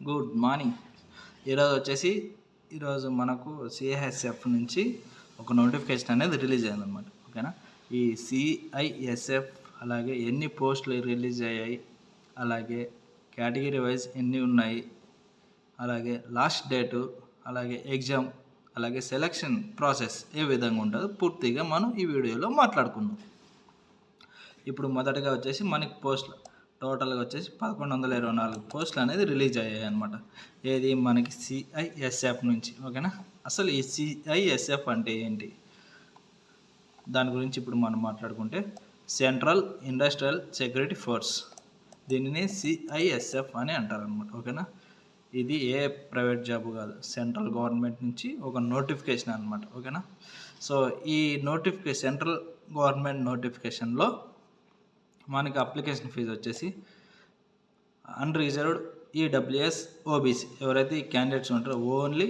Good morning. ఈరోజు మనకు CISF నుంచి ఒక నోటిఫికేషన్ అనేది రిలీజ్ అయిందనమాట. ఓకేనా, ఈ సిఐఎస్ఎఫ్ అలాగే ఎన్ని పోస్టులు రిలీజ్ అయ్యాయి, అలాగే కేటగిరీ వైజ్ ఎన్ని ఉన్నాయి, అలాగే లాస్ట్ డేటు, అలాగే ఎగ్జామ్, అలాగే సెలక్షన్ ప్రాసెస్ ఏ విధంగా ఉంటుందో పూర్తిగా మనం ఈ వీడియోలో మాట్లాడుకుందాం. ఇప్పుడు మొదటగా మనకి పోస్టులు టోటల్గా 1124 పోస్టులు అనేది రిలీజ్ అయ్యాయి అనమాట. ఏది మనకి సిఐఎస్ఎఫ్ నుంచి. ఓకేనా, అసలు ఈ సిఐఎస్ఎఫ్ అంటే ఏంటి దాని గురించి ఇప్పుడు మనం మాట్లాడుకుంటే, సెంట్రల్ ఇండస్ట్రియల్ సెక్యూరిటీ ఫోర్స్, దీనిని సిఐఎస్ఎఫ్ అని అంటారనమాట. ఓకేనా, ఇది ఏ ప్రైవేట్ జాబ్ కాదు, సెంట్రల్ గవర్నమెంట్ నుంచి ఒక నోటిఫికేషన్ అనమాట. ఓకేనా, సో ఈ సెంట్రల్ గవర్నమెంట్ నోటిఫికేషన్లో మనకి application fee unreserved EWS OBC ఎవరైతే ఈ క్యాండిడేట్స్ ఉంటారో ఓన్లీ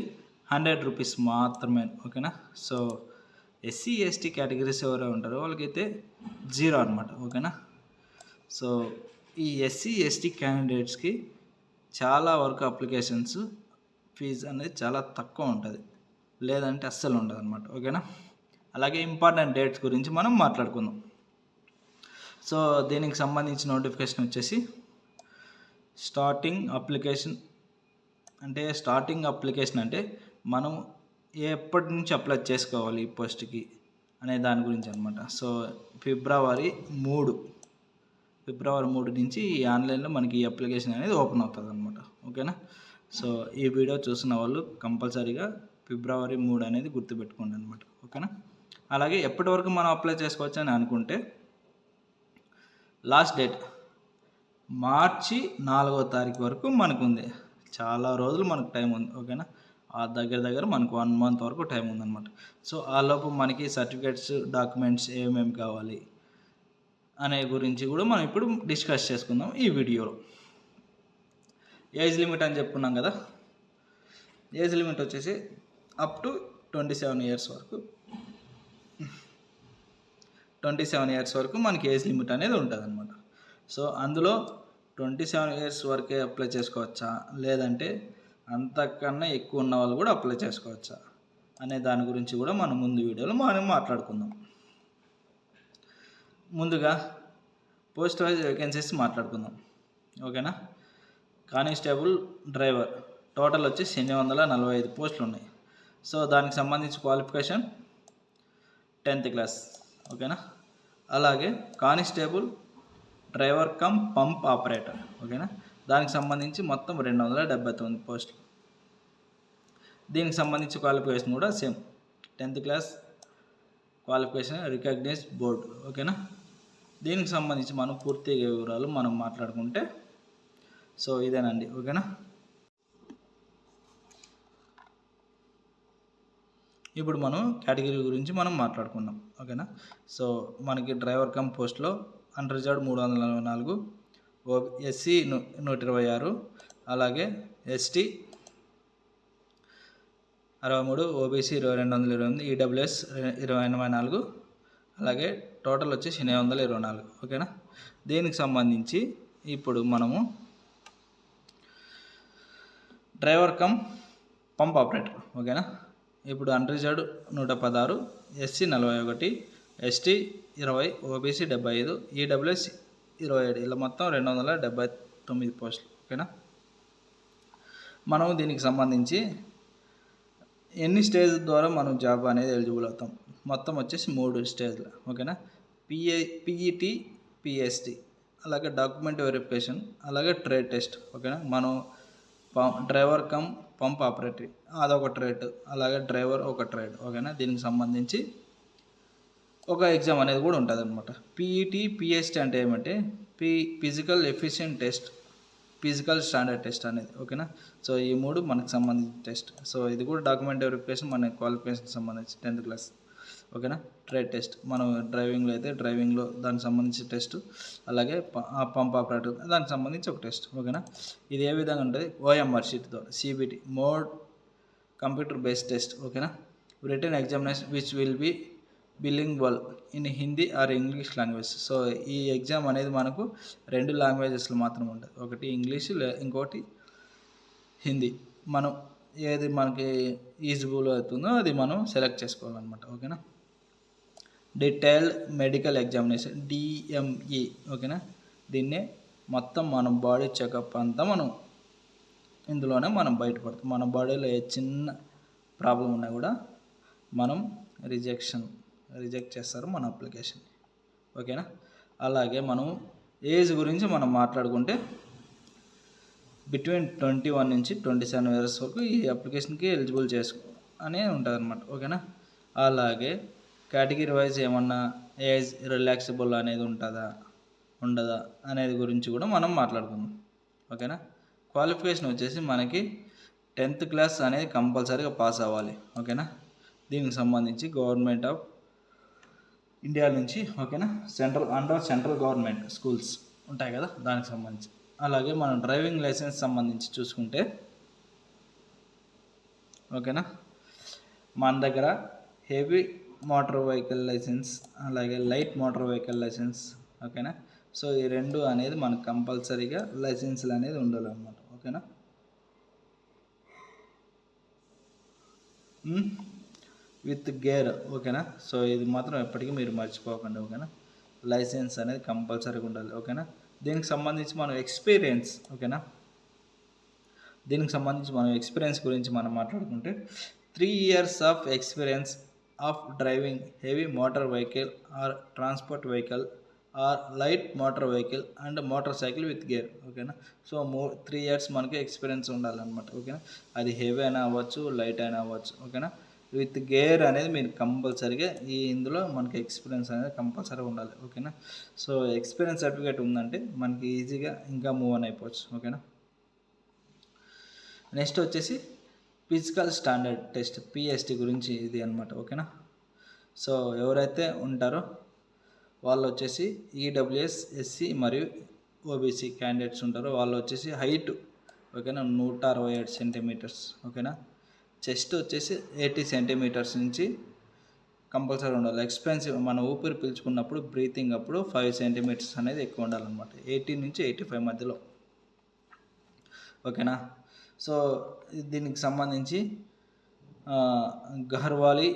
100 రూపీస్ మాత్రమే. ఓకేనా, సో ఎస్సీ ఎస్టీ కేటగిరీస్ ఎవరైతే ఉంటారో వాళ్ళకైతే 0 అనమాట. ఓకేనా, సో ఈ ఎస్సీ ఎస్టీ క్యాండిడేట్స్కి చాలా వరకు అప్లికేషన్స్ ఫీజు అనేది చాలా తక్కువ ఉంటుంది, లేదంటే అస్సలు ఉండదు అనమాట. ఓకేనా, అలాగే ఇంపార్టెంట్ డేట్స్ గురించి మనం మాట్లాడుకుందాం. సో దీనికి సంబంధించిన నోటిఫికేషన్ స్టార్టింగ్ అప్లికేషన్ అంటే మనం ఎప్పటి నుంచి అప్లై చేసుకోవాలి ఈ పోస్ట్కి అనే దాని గురించి అనమాట. సో ఫిబ్రవరి 3 నుంచి ఈ ఆన్లైన్లో మనకి ఈ అప్లికేషన్ అనేది ఓపెన్ అవుతుంది అనమాట. ఓకేనా, సో ఈ వీడియో చూసిన వాళ్ళు కంపల్సరీగా ఫిబ్రవరి 3 అనేది గుర్తుపెట్టుకోండి అనమాట. ఓకేనా, అలాగే ఎప్పటి వరకు మనం అప్లై చేసుకోవచ్చు అని అనుకుంటే, లాస్ట్ డేట్ మార్చి 4వ తారీఖు వరకు మనకు ఉంది. చాలా రోజులు మనకు టైం ఉంది. ఓకేనా, ఆ దగ్గర మనకు 1 మంత్ వరకు టైం ఉందన్నమాట. సో ఆలోపు మనకి సర్టిఫికేట్స్, డాక్యుమెంట్స్ ఏమేమి కావాలి అనే గురించి కూడా మనం ఇప్పుడు డిస్కస్ చేసుకుందాం ఈ వీడియోలో. ఏజ్ లిమిట్ అని చెప్పుకున్నాం కదా, age limit up to 27 years వరకు 27 ఇయర్స్ వరకు మనకి ఏజ్ లిమిట్ అనేది ఉంటుంది అనమాట. సో అందులో 27 ఇయర్స్ వరకే అప్లై చేసుకోవచ్చా, లేదంటే అంతకన్నా ఎక్కువ ఉన్న వాళ్ళు కూడా అప్లై చేసుకోవచ్చా అనే దాని గురించి కూడా మనం ముందు వీడియోలో మనం మాట్లాడుకుందాం. ముందుగా పోస్ట్ వైజ్ వేకెన్సీస్ మాట్లాడుకుందాం. ఓకేనా, కానిస్టేబుల్, డ్రైవర్ టోటల్ 845 పోస్టులు ఉన్నాయి. సో దానికి సంబంధించి క్వాలిఫికేషన్ 10th క్లాస్. ఓకేనా, అలాగే constable, driver cum pump operator. ఓకేనా, దానికి సంబంధించి మొత్తం 279 పోస్టులు. దీనికి సంబంధించి క్వాలిఫికేషన్ కూడా same 10th class qualification, recognised board. ఓకేనా, దీనికి సంబంధించి మనం పూర్తి వివరాలు మనం మాట్లాడుకుంటే, సో ఇదేనండి. ఓకేనా, ఇప్పుడు మనం కేటగిరీ గురించి మనం మాట్లాడుకుందాం. ఓకేనా, సో మనకి డ్రైవర్ కమ్ పోస్ట్లో అన్రిజర్వ్డ్ 344, ఎస్సీ 126, అలాగే ఎస్టీ 63, ఓబీసీ 2228, ఈడబ్ల్యూఎస్ 284, అలాగే టోటల్ 824. ఓకేనా, దీనికి సంబంధించి ఇప్పుడు మనము డ్రైవర్ కమ్ పంప్ ఆపరేటర్. ఓకేనా, ఇప్పుడు unreserved 116, SC 41, ST 20, OBC 75, EWS 27, ఇలా మొత్తం 279 పోస్టులు. ఓకేనా, మనం దీనికి సంబంధించి ఎన్ని స్టేజ్ ద్వారా మనం జాబ్ అనేది ఎలిజిబుల్ అవుతాం, మొత్తం 3 స్టేజ్లు. ఓకేనా, పిఈటి, పిఎస్టి, అలాగే డాక్యుమెంట్ వెరిఫికేషన్, అలాగే ట్రేడ్ టెస్ట్. ఓకేనా, మనం డ్రైవర్ కమ్ పంప్ ఆపరేటర్ అదొక ట్రేడ్, అలాగే డ్రైవర్ ఒక ట్రేడ్. ఓకేనా, దీనికి సంబంధించి ఒక ఎగ్జామ్ అనేది కూడా ఉంటుంది అనమాట. పిఈటి, పిఎస్టి అంటే ఏమంటే physical efficient test, physical standard test అనేది. ఓకేనా, సో ఈ 3 మనకు సంబంధించిన టెస్ట్. సో ఇది కూడా డాక్యుమెంట్ వెరిఫికేషన్, మన క్వాలిఫికేషన్కి సంబంధించి 10th క్లాస్. ఓకేనా, ట్రేడ్ టెస్ట్ మనం డ్రైవింగ్లో అయితే డ్రైవింగ్లో దానికి సంబంధించి టెస్ట్, అలాగే పంప్ ఆపరేటర్ దానికి సంబంధించి ఒక టెస్ట్. ఓకేనా, ఇది ఏ విధంగా ఉంటుంది, ఓఎంఆర్ షీట్తో, CBT mode computer based test. ఓకేనా, written examination which will be bilingual in Hindi or English language. So ఈ ఎగ్జామ్ అనేది మనకు 2 లాంగ్వేజెస్లో మాత్రం ఉంటుంది, ఒకటి ఇంగ్లీష్, ఇంకోటి హిందీ. మనం ఏది మనకి ఈజిబుల్ అవుతుందో అది మనం సెలెక్ట్ చేసుకోవాలన్నమాట. ఓకేనా. Detailed medical examination DME. ఓకేనా. దీన్నే మొత్తం మన బాడీ చెకప్ అంతా మనం ఇందులోనే మనం బయటపడతాం. మన బాడీలో ఏ చిన్న ప్రాబ్లం ఉన్నా కూడా మనం రిజెక్ట్ చేస్తారు మన అప్లికేషన్. ఓకేనా. అలాగే మనం ఏజ్ గురించి మనం మాట్లాడుకుంటే బిట్వీన్ 21 నుంచి 27 ఇయర్స్ వరకు ఈ అప్లికేషన్కి ఎలిజిబుల్ అనే ఉంటుంది అనమాట. ఓకేనా. అలాగే కేటగిరీ వైజ్ ఏమన్నా ఏజ్ రిలాక్సిబుల్ అనేది ఉండదా అనేది గురించి కూడా మనం మాట్లాడుకుందాం. ఓకేనా. క్వాలిఫికేషన్ వచ్చేసి మనకి 10th క్లాస్ అనేది కంపల్సరీగా పాస్ అవ్వాలి. ఓకేనా. దీనికి సంబంధించి గవర్నమెంట్ ఆఫ్ ఇండియా నుంచి ఓకేనా సెంట్రల్ గవర్నమెంట్ స్కూల్స్ ఉంటాయి కదా, దానికి సంబంధించి. అలాగే మనం డ్రైవింగ్ లైసెన్స్ సంబంధించి చూసుకుంటే ఓకేనా, మన దగ్గర హెవీ మోటార్ వెహికల్ లైసెన్స్ అలాగే లైట్ మోటార్ వెహికల్ లైసెన్స్. ఓకేనా. సో ఈ రెండు అనేది మనకు కంపల్సరీగా లైసెన్సులు అనేది ఉండాలన్నమాట. ఓకేనా. With gear. ఓకేనా. సో ఇది మాత్రం ఎప్పటికీ మీరు మర్చిపోకండి. ఓకేనా. లైసెన్స్ అనేది కంపల్సరీగా ఉండాలి. ఓకేనా. దీనికి సంబంధించి మనం ఎక్స్పీరియన్స్. ఓకేనా. దీనికి సంబంధించి మనం ఎక్స్పీరియన్స్ గురించి మనం మాట్లాడుకుంటే 3 years of experience of driving heavy motor vehicle or transport vehicle or light motor vehicle and motor cycle with gear. ఓకేనా. సో 3 years మనకి ఎక్స్పీరియన్స్ ఉండాలన్నమాట. ఓకేనా. అది హెవీ అయినా అవ్వచ్చు, లైట్ అయినా అవ్వచ్చు. ఓకేనా. విత్ గేర్ అనేది మీరు కంపల్సరీగా ఇందులో మనకి ఎక్స్పీరియన్స్ అనేది కంపల్సరీగా ఉండాలి. ఓకేనా. సో ఎక్స్పీరియన్స్ సర్టిఫికేట్ ఉందంటే మనకి ఈజీగా ఇంకా మూవ్ ఆన్ అయిపోవచ్చు. ఓకేనా. నెక్స్ట్ వచ్చేసి ఫిజికల్ స్టాండర్డ్ టెస్ట్ PST గురించి ఇది అనమాట. ఓకేనా. సో ఎవరైతే ఉంటారో వాళ్ళు వచ్చేసి EWS SC మరియు OBC క్యాండిడేట్స్ ఉంటారో వాళ్ళు వచ్చేసి హైట్ ఓకేనా 167 సెంటీమీటర్స్. ఓకేనా. చెస్ట్ వచ్చేసి 80 సెంటీమీటర్స్ నుంచి కంపల్సరీ ఉండాలి. ఎక్స్పెన్సివ్ మన ఊపిరి పీల్చుకున్నప్పుడు బ్రీతింగ్ అప్పుడు 5 సెంటీమీటర్స్ అనేది ఎక్కువ ఉండాలన్నమాట. 80 నుంచి 85 మధ్యలో. ఓకేనా. సో దీనికి సంబంధించి గహర్వాలి,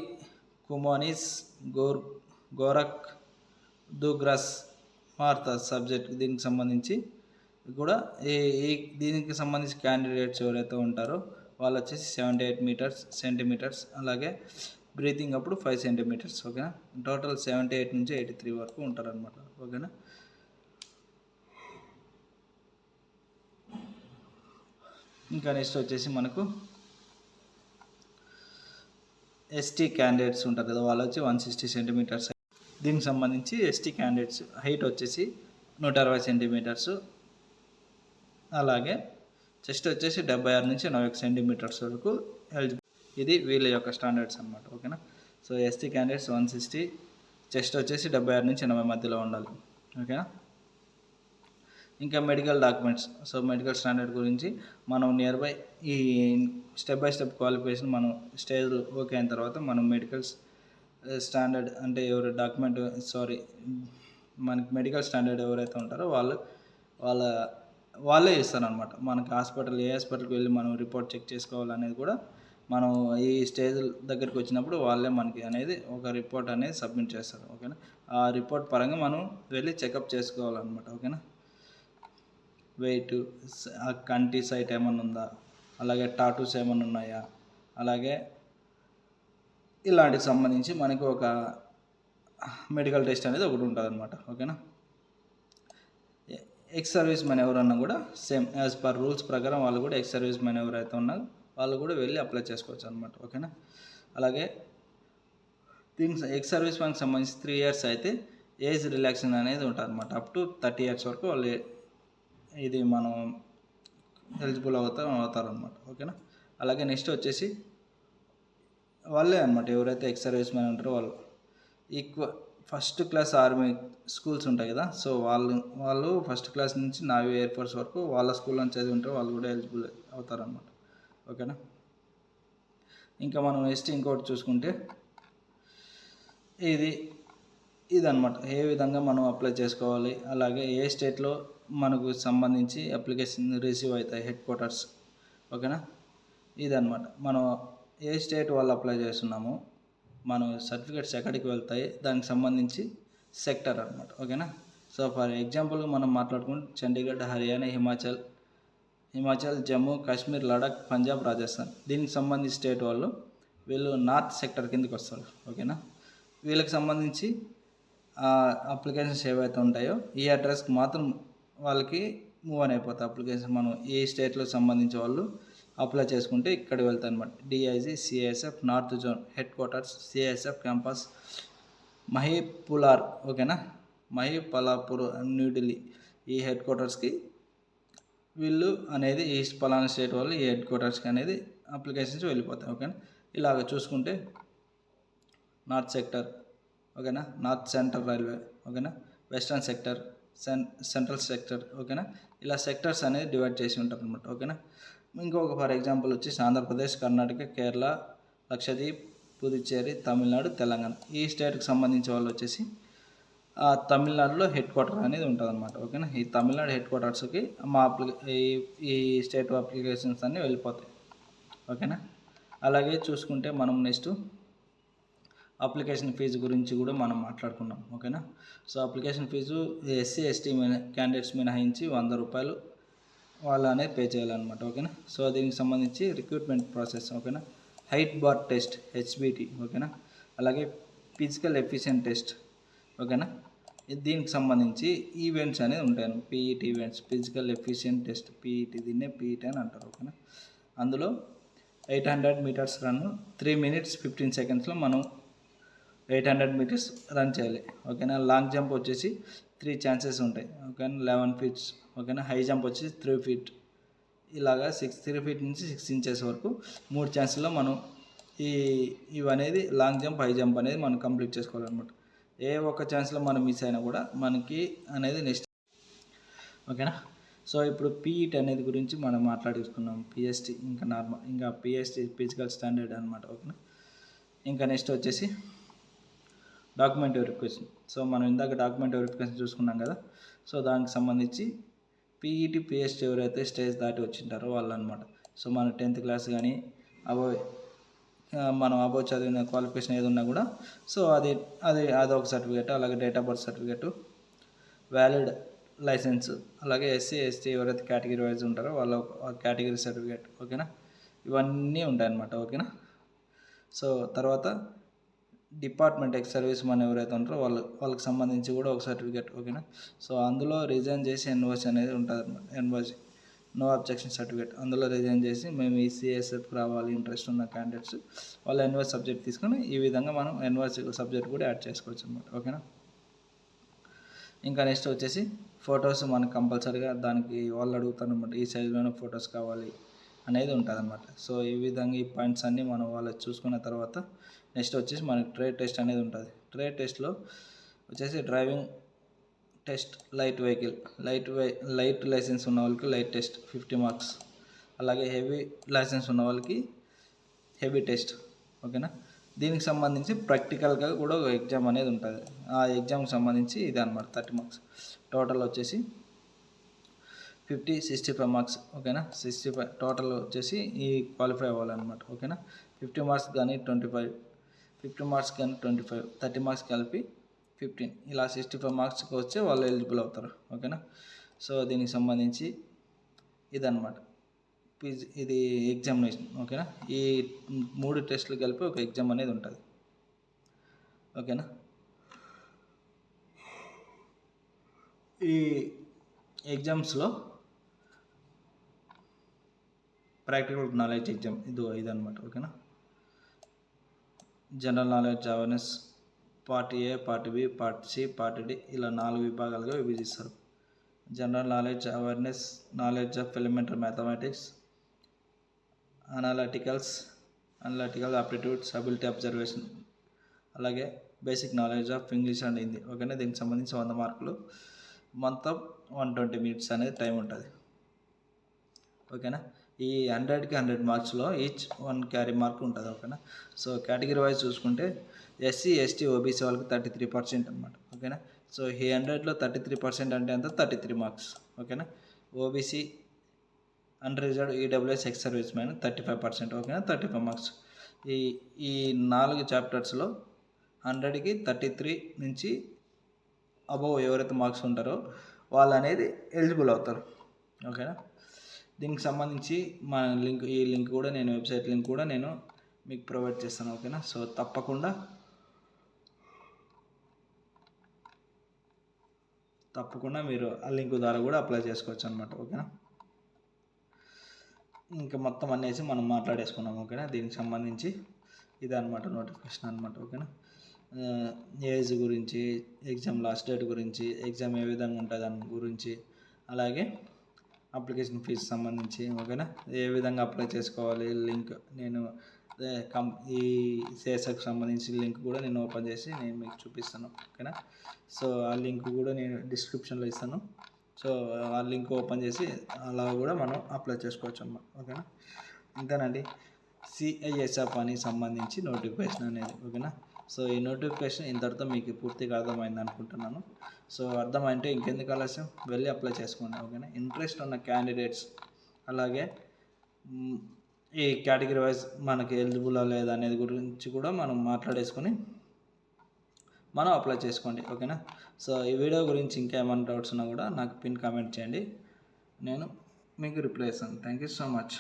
కుమానిస్, గోరక్, దూగ్రాస్, మార్తా సబ్జెక్ట్ దీనికి సంబంధించి కూడా దీనికి సంబంధించి క్యాండిడేట్స్ ఎవరైతే ఉంటారో వాళ్ళు వచ్చేసి 78 సెంటీమీటర్స్ అలాగే బ్రీతింగ్ అప్పుడు 5 సెంటీమీటర్స్. ఓకేనా. టోటల్ 78 నుంచి 83 వరకు ఉంటారనమాట. ఓకేనా. ఇంకా నెక్స్ట్ వచ్చేసి మనకు ST క్యాండిడేట్స్ ఉంటారు కదా, వాళ్ళు వచ్చి 160 సెంటీమీటర్స్. దీనికి సంబంధించి ST క్యాండిడేట్స్ హైట్ వచ్చేసి 160 సెంటీమీటర్స్ అలాగే చెస్ట్ వచ్చేసి 76 నుంచి 41 సెంటీమీటర్స్ వరకు ఎలిజిబుల్. ఇది వీళ్ళ యొక్క స్టాండర్డ్స్ అనమాట. ఓకేనా. సో ST క్యాండిడేట్స్ 160, చెస్ట్ వచ్చేసి 76 నుంచి 80 మధ్యలో ఉండాలి. ఓకేనా. ఇంకా medical documents. So medical standard గురించి మనం నియర్ బై ఈ స్టెప్ బై స్టెప్ క్వాలిఫికేషన్ మనం స్టేజ్ ఓకే అయిన తర్వాత మనం మెడికల్ స్టాండర్డ్ అంటే మనకి మెడికల్ స్టాండర్డ్ ఎవరైతే ఉంటారో వాళ్ళే ఇస్తారనమాట. మనకి ఏ హాస్పిటల్కి వెళ్ళి మనం రిపోర్ట్ చెక్ చేసుకోవాలనేది కూడా మనం ఈ స్టేజ్ దగ్గరికి వచ్చినప్పుడు వాళ్ళే మనకి అనేది ఒక రిపోర్ట్ అనేది సబ్మిట్ చేస్తారు. ఓకేనా. ఆ రిపోర్ట్ పరంగా మనం వెళ్ళి చెకప్ చేసుకోవాలన్నమాట. ఓకేనా. వెయిట్, కంటి సైట్ ఏమైనా ఉందా, అలాగే టాటూస్ ఏమైనా ఉన్నాయా, అలాగే ఇలాంటికి సంబంధించి మనకు ఒక మెడికల్ టెస్ట్ అనేది ఒకటి ఉంటుంది అనమాట. ఓకేనా. ఎక్స్ సర్వీస్ మ్యాన్ ఎవరన్నా కూడా సేమ్ యాజ్ పర్ రూల్స్ ప్రకారం వాళ్ళు కూడా ఎక్స్ సర్వీస్ మ్యాన్ ఎవరైతే ఉన్నారో వాళ్ళు కూడా వెళ్ళి అప్లై చేసుకోవచ్చు అనమాట. ఓకేనా. అలాగే దీనికి ఎక్స్ సర్వీస్ మ్యాన్కి సంబంధించి 3 years అయితే ఏజ్ రిలాక్సేషన్ అనేది ఉంటుంది అనమాట. అప్ టు 30 years వరకు వాళ్ళు ఇది మనం ఎలిజిబుల్ అవుతారనమాట. ఓకేనా. అలాగే నెక్స్ట్ వచ్చేసి వాళ్ళే అనమాట ఎవరైతే ఎక్స్ సర్వీస్ మ్యాన్ ఉంటారో వాళ్ళు ఫస్ట్ క్లాస్ ఆర్మీ స్కూల్స్ ఉంటాయి కదా, సో వాళ్ళు ఫస్ట్ క్లాస్ నుంచి నావీ ఎయిర్ ఫోర్స్ వరకు వాళ్ళ స్కూల్లో చదివి ఉంటారు, వాళ్ళు కూడా ఎలిజిబుల్ అవుతారనమాట. ఓకేనా. ఇంకా మనం నెక్స్ట్ ఇంకోటి చూసుకుంటే ఇదనమాట ఏ విధంగా మనం అప్లై చేసుకోవాలి, అలాగే ఏ స్టేట్లో మనకు సంబంధించి అప్లికేషన్ రిసీవ్ అవుతాయి హెడ్ క్వార్టర్స్. ఓకేనా. ఇదన్నమాట మనం ఏ స్టేట్ వాళ్ళు అప్లై చేస్తున్నామో మన సర్టిఫికేట్స్ ఎక్కడికి వెళ్తాయి దానికి సంబంధించి సెక్టర్ అనమాట. ఓకేనా. సో ఫర్ ఎగ్జాంపుల్గా మనం మాట్లాడుకుంటే చండీగఢ్, హర్యానా, హిమాచల్, జమ్మూ కాశ్మీర్, లడాక్, పంజాబ్, రాజస్థాన్ దీనికి సంబంధించి స్టేట్ వాళ్ళు వీళ్ళు నార్త్ సెక్టర్ కిందకి వస్తారు. ఓకేనా. వీళ్ళకి సంబంధించి అప్లికేషన్స్ ఏవైతే ఉంటాయో ఈ అడ్రస్కి మాత్రం వాళ్ళకి మూవ్ అని అయిపోతాయి అప్లికేషన్. మనం ఏ స్టేట్లకు సంబంధించి వాళ్ళు అప్లై చేసుకుంటే ఇక్కడికి వెళ్తాయి అనమాట. DIG, CISF north zone headquarters, CISF campus Mahipalpur. ఓకేనా. మహిపలాపూర్, న్యూఢిల్లీ ఈ హెడ్ క్వార్టర్స్కి వీళ్ళు అనేది ఈ పలానా స్టేట్ వాళ్ళు ఈ హెడ్ క్వార్టర్స్కి అనేది అప్లికేషన్స్ వెళ్ళిపోతాయి. ఓకేనా. ఇలాగ చూసుకుంటే నార్త్ సెక్టర్, ఓకేనా, నార్త్ సెంట్రల్ రైల్వే, ఓకేనా, వెస్టర్న్ సెక్టర్, సెంట్రల్ సెక్టర్, ఓకేనా, ఇలా సెక్టర్స్ అనేది డివైడ్ చేసి ఉంటారు అనమాట. ఓకేనా. ఇంకొక ఫర్ ఎగ్జాంపుల్ వచ్చేసి ఆంధ్రప్రదేశ్, కర్ణాటక, కేరళ, లక్షద్వీప్, పుదుచ్చేరి, తమిళనాడు, తెలంగాణ ఈ స్టేట్కి సంబంధించి వాళ్ళు వచ్చేసి తమిళనాడులో హెడ్ క్వార్టర్ అనేది ఉంటుంది అనమాట. ఓకేనా. ఈ తమిళనాడు హెడ్ క్వార్టర్స్కి మా ఈ స్టేట్ అప్లికేషన్స్ అన్నీ వెళ్ళిపోతాయి. ఓకేనా. అలాగే చూసుకుంటే మనం నెక్స్ట్ అప్లికేషన్ ఫీజు గురించి కూడా మనం మాట్లాడుకున్నాం. ఓకేనా. So application fee SC ST candidates మినహాయించి 100 రూపాయలు వాళ్ళు అనేది పే చేయాలన్నమాట. ఓకేనా. సో దీనికి సంబంధించి రిక్రూట్మెంట్ ప్రాసెస్, ఓకేనా, హైట్ బార్ టెస్ట్ హెచ్బిటి, ఓకేనా, అలాగే ఫిజికల్ ఎఫిషియెంట్ టెస్ట్, ఓకేనా, దీనికి సంబంధించి ఈవెంట్స్ అనేది ఉంటాయి. PET events, physical efficient test, PET, దీన్నే పీఈటీ అని అంటారు. ఓకేనా. అందులో 800 మీటర్స్ రన్ 3 minutes 15 secondsలో మనం 800 మీటర్స్ రన్ చేయాలి. ఓకేనా. లాంగ్ జంప్ వచ్చేసి 3 ఛాన్సెస్ ఉంటాయి. ఓకేనా. 11 feet, ఓకేనా. హై జంప్ వచ్చేసి 3 feet, ఇలాగా 3 feet నుంచి 6 inches వరకు 3 ఛాన్సుల్లో మనం ఇవనేది లాంగ్ జంప్, హై జంప్ అనేది మనం కంప్లీట్ చేసుకోవాలన్నమాట. ఏ ఒక్క ఛాన్స్లో మనం మిస్ అయినా కూడా మనకి అనేది నెక్స్ట్. ఓకేనా. సో ఇప్పుడు పీఈటీ అనేది గురించి మనం మాట్లాడుకున్నాం. పిఎస్టీ ఇంకా పిఎస్టీ ఫిజికల్ స్టాండర్డ్ అనమాట. ఓకేనా. ఇంకా నెక్స్ట్ వచ్చేసి డాక్యుమెంట్ వెరిఫికేషన్. సో మనం ఇందాక డాక్యుమెంట్ వెరిఫికేషన్ చూసుకున్నాం కదా. సో దానికి సంబంధించి పీఈటీ, పిఎస్టీ ఎవరైతే స్టేజ్ దాటి వచ్చింటారో వాళ్ళు అనమాట. సో మన 10th class కానీ మనం చదివిన క్వాలిఫికేషన్ ఏది ఉన్నా కూడా సో అదొక సర్టిఫికేట్, అలాగే date of birth certificate, valid licence, అలాగే ఎస్సీ ఎస్టీ ఎవరైతే కేటగిరీ వైజ్ ఉంటారో వాళ్ళ కేటగిరీ సర్టిఫికేట్. ఓకేనా. ఇవన్నీ ఉంటాయన్నమాట. ఓకేనా. సో తర్వాత డిపార్ట్మెంట్ ఎక్స్ సర్వీస్ మన ఎవరైతే ఉంటారో వాళ్ళకి సంబంధించి కూడా ఒక సర్టిఫికేట్. ఓకేనా. సో అందులో రిజైన్ చేసి ఎన్ఓసి అనేది ఉంటుంది అనమాట. NOC, no objection certificate. అందులో రిజైన్ చేసి మేము ఈ సిఎస్ఎఫ్ రావాలి ఇంట్రెస్ట్ ఉన్న క్యాండిడేట్స్ వాళ్ళ ఎన్ఓసి సబ్జెక్ట్ తీసుకొని ఈ విధంగా మనం ఎన్ఓసి సబ్జెక్ట్ కూడా యాడ్ చేసుకోవచ్చు అనమాట. ఓకేనా. ఇంకా నెక్స్ట్ వచ్చేసి ఫొటోస్ మనకు కంపల్సరీగా దానికి వాళ్ళు అడుగుతారు అనమాట. ఈ సైజులోనే ఫొటోస్ కావాలి అనేది ఉంటుంది అనమాట. సో ఈ విధంగా ఈ పాయింట్స్ అన్నీ మనం వాళ్ళు చూసుకున్న తర్వాత నెక్స్ట్ వచ్చేసి మనకి ట్రేడ్ టెస్ట్ అనేది ఉంటుంది. ట్రేడ్ టెస్ట్లో వచ్చేసి driving test, light vehicle, light licence ఉన్న వాళ్ళకి లైట్ టెస్ట్ 50 marks, అలాగే హెవీ లైసెన్స్ ఉన్న వాళ్ళకి హెవీ టెస్ట్. ఓకేనా. దీనికి సంబంధించి ప్రాక్టికల్గా కూడా ఒక ఎగ్జామ్ అనేది ఉంటుంది. ఆ ఎగ్జామ్కి సంబంధించి ఇది అనమాట 30 marks. టోటల్ వచ్చేసి 50, 65 marks. ఓకేనా. 65 టోటల్ వచ్చేసి ఈ క్వాలిఫై అవ్వాలన్నమాట. ఓకేనా. 50 marks కానీ 25, 50 marks కానీ 25, 30 marks కలిపి 15, ఇలా 65 marksకి వచ్చి వాళ్ళు ఎలిజిబుల్ అవుతారు. ఓకేనా. సో దీనికి సంబంధించి ఇదన్నమాట ఇది ఎగ్జామినేషన్. ఓకేనా. ఈ 3 టెస్టులు కలిపి ఒక ఎగ్జామ్ అనేది ఉంటుంది. ఓకేనా. ఈ ఎగ్జామ్స్లో ప్రాక్టికల్ నాలెడ్జ్ ఎగ్జామ్ ఇదన్నమాట. ఓకేనా. General knowledge awareness part A, part B, part C, part D ఇలా 4 విభాగాలుగా విభజిస్తారు. General knowledge awareness, knowledge of elementary mathematics, analytical aptitudes, ability observation, అలాగే basic knowledge of English and Hindi. ఓకేనా. దీనికి సంబంధించి 100 మార్కులు, మొత్తం 120 minutes అనేది టైం ఉంటుంది. ఓకేనా. ఈ 100కి 100 మార్క్స్లో ఈచ్ 1 క్యారీ మార్క్ ఉంటుంది. ఓకేనా. సో కేటగిరీ వైజ్ చూసుకుంటే ఎస్సీ ఎస్టీ ఓబీసీ వాళ్ళకి 33% అనమాట. ఓకేనా. సో ఈ 100లో 33% అంటే ఎంత? 33 marks. ఓకేనా. OBC unreserved EWS ex service man 35%. ఓకేనా, 35 మార్క్స్. ఈ ఈ 4 చాప్టర్స్లో 100కి 33 నుంచి అబోవ్ ఎవరైతే మార్క్స్ ఉంటారో వాళ్ళు అనేది ఎలిజిబుల్ అవుతారు. ఓకేనా, దీనికి సంబంధించి ఈ లింక్ కూడా నేను వెబ్సైట్ లింక్ కూడా నేను మీకు ప్రొవైడ్ చేస్తాను. ఓకేనా, సో తప్పకుండా మీరు ఆ లింక్ ద్వారా కూడా అప్లై చేసుకోవచ్చు అనమాట. ఓకేనా, ఇంకా మొత్తం అనేసి మనం మాట్లాడేసుకున్నాం. ఓకేనా, దీనికి సంబంధించి ఇదే అనమాట నోటిఫికేషన్ అనమాట. ఓకేనా, ఏజ్ గురించి, ఎగ్జామ్ లాస్ట్ డేట్ గురించి, ఎగ్జామ్ ఏ విధంగా ఉంటుంది దాని గురించి, అలాగే అప్లికేషన్ ఫీజు సంబంధించి, ఓకేనా, ఏ విధంగా అప్లై చేసుకోవాలి లింక్ నేను ఈ సిఎస్ఎఫ్కి సంబంధించి లింక్ కూడా నేను ఓపెన్ చేసి నేను మీకు చూపిస్తాను. ఓకేనా, సో ఆ లింక్ కూడా నేను డిస్క్రిప్షన్లో ఇస్తాను. సో ఆ లింక్ ఓపెన్ చేసి అలా కూడా మనం అప్లై చేసుకోవచ్చు అన్నమాట. ఓకేనా, ఇంతేనండి సిఐఎస్ఎఫ్ అని సంబంధించి నోటిఫికేషన్ అనేది. ఓకేనా, సో ఈ నోటిఫికేషన్ ఇంతటితో మీకు పూర్తిగా అర్థమైంది అనుకుంటున్నాను. సో అర్థమైంటే ఇంకెందుకు ఆలస్యం, వెళ్ళి అప్లై చేసుకోండి. ఓకేనా, ఇంట్రెస్ట్ ఉన్న క్యాండిడేట్స్ అలాగే ఈ కేటగిరీ వైజ్ మనకి ఎలిజిబుల్ లేదా అనేది గురించి కూడా మనం మాట్లాడేసుకొని మనం అప్లై చేసుకోండి. ఓకేనా, సో ఈ వీడియో గురించి ఇంకా ఏమైనా డౌట్స్ ఉన్నా కూడా నాకు పిన్ కామెంట్ చేయండి, నేను మీకు రిప్లై ఇస్తాను. Thank you so much.